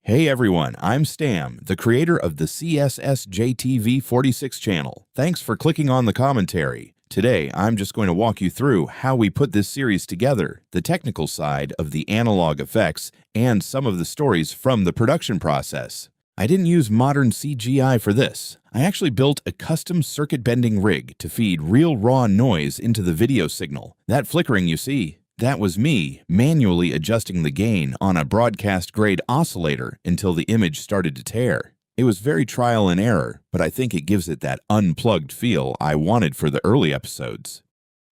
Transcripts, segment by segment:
Hey everyone, I'm Stam, the creator of the CSSJ-TV 46 channel. Thanks for clicking on the commentary. Today, I'm just going to walk you through how we put this series together, the technical side of the analog effects, and some of the stories from the production process. I didn't use modern CGI for this. I actually built a custom circuit bending rig to feed real raw noise into the video signal. That flickering you see, that was me manually adjusting the gain on a broadcast-grade oscillator until the image started to tear. It was very trial and error, but I think it gives it that unplugged feel I wanted for the early episodes.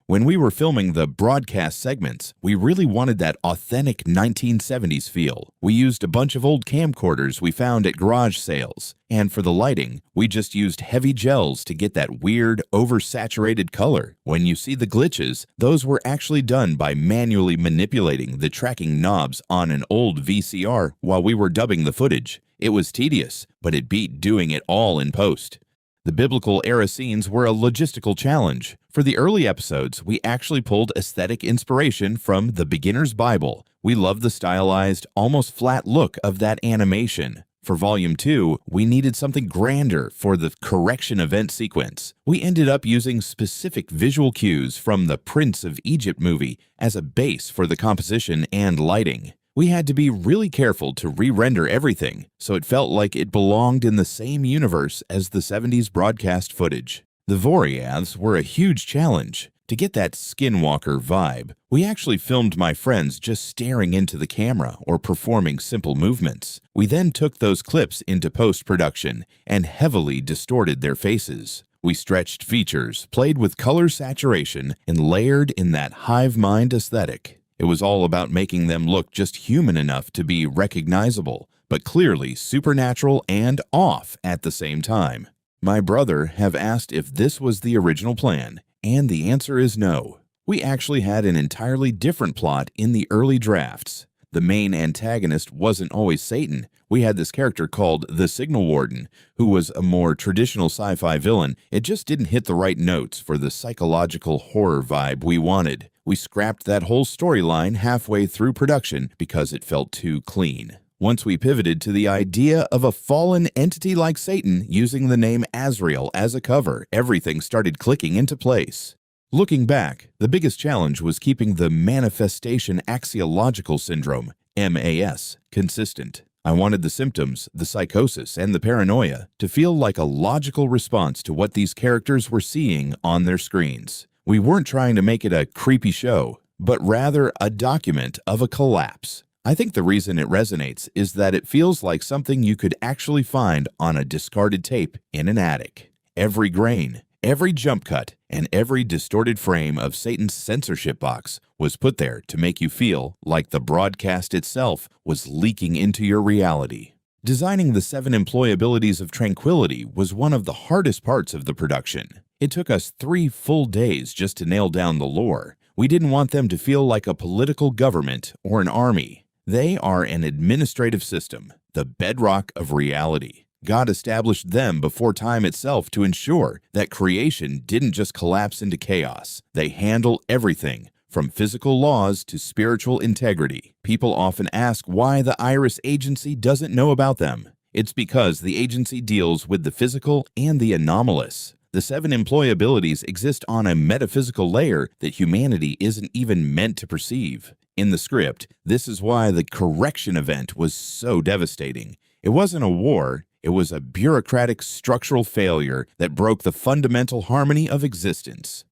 When we were filming the broadcast segments, we really wanted that authentic 1970s feel. We used a bunch of old camcorders we found at garage sales, and for the lighting, we just used heavy gels to get that weird, oversaturated color. When you see the glitches, those were actually done by manually manipulating the tracking knobs on an old VCR while we were dubbing the footage. It was tedious, but it beat doing it all in post. The biblical era scenes were a logistical challenge. For the early episodes, we actually pulled aesthetic inspiration from the Beginner's Bible. We loved the stylized, almost flat look of that animation. For Volume 2, we needed something grander for the correction event sequence. We ended up using specific visual cues from the Prince of Egypt movie as a base for the composition and lighting. We had to be really careful to re-render everything, so it felt like it belonged in the same universe as the 70s broadcast footage. The Voriaths were a huge challenge. To get that Skinwalker vibe, we actually filmed my friends just staring into the camera or performing simple movements. We then took those clips into post-production and heavily distorted their faces. We stretched features, played with color saturation, and layered in that hive mind aesthetic. It was all about making them look just human enough to be recognizable, but clearly supernatural and off at the same time. My brother have asked if this was the original plan, and the answer is no. We actually had an entirely different plot in the early drafts. The main antagonist wasn't always Satan. We had this character called the Signal Warden, who was a more traditional sci-fi villain. It just didn't hit the right notes for the psychological horror vibe we wanted. We scrapped that whole storyline halfway through production because it felt too clean. Once we pivoted to the idea of a fallen entity like Satan using the name Azrael as a cover, everything started clicking into place. Looking back, the biggest challenge was keeping the manifestation axiological syndrome, MAS, consistent. I wanted the symptoms, the psychosis, and the paranoia to feel like a logical response to what these characters were seeing on their screens. We weren't trying to make it a creepy show, but rather a document of a collapse. I think the reason it resonates is that it feels like something you could actually find on a discarded tape in an attic. Every grain, every jump cut, and every distorted frame of Satan's censorship box was put there to make you feel like the broadcast itself was leaking into your reality. Designing the 7 employabilities of tranquility was one of the hardest parts of the production. It took us 3 full days just to nail down the lore. We didn't want them to feel like a political government or an army. They are an administrative system, the bedrock of reality. God established them before time itself to ensure that creation didn't just collapse into chaos. They handle everything, from physical laws to spiritual integrity. People often ask why the Iris Agency doesn't know about them. It's because the agency deals with the physical and the anomalous. The 7 employabilities exist on a metaphysical layer that humanity isn't even meant to perceive. In the script, this is why the correction event was so devastating. It wasn't a war, it was a bureaucratic structural failure that broke the fundamental harmony of existence.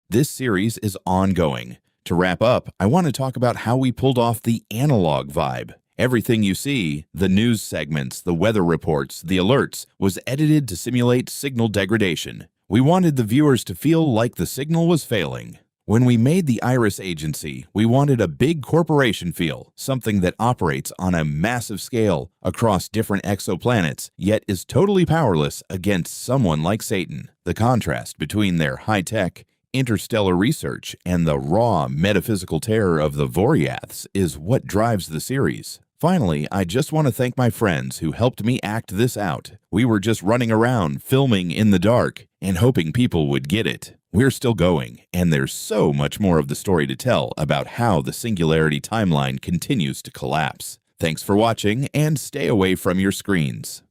This series is ongoing. To wrap up, I want to talk about how we pulled off the analog vibe. Everything you see, the news segments, the weather reports, the alerts, was edited to simulate signal degradation. We wanted the viewers to feel like the signal was failing. When we made the Iris Agency, we wanted a big corporation feel, something that operates on a massive scale across different exoplanets, yet is totally powerless against someone like Satan. The contrast between their high-tech, interstellar research and the raw metaphysical terror of the Voriaths is what drives the series. Finally, I just want to thank my friends who helped me act this out. We were just running around, filming in the dark, and hoping people would get it. We're still going, and there's so much more of the story to tell about how the Singularity timeline continues to collapse. Thanks for watching, and stay away from your screens.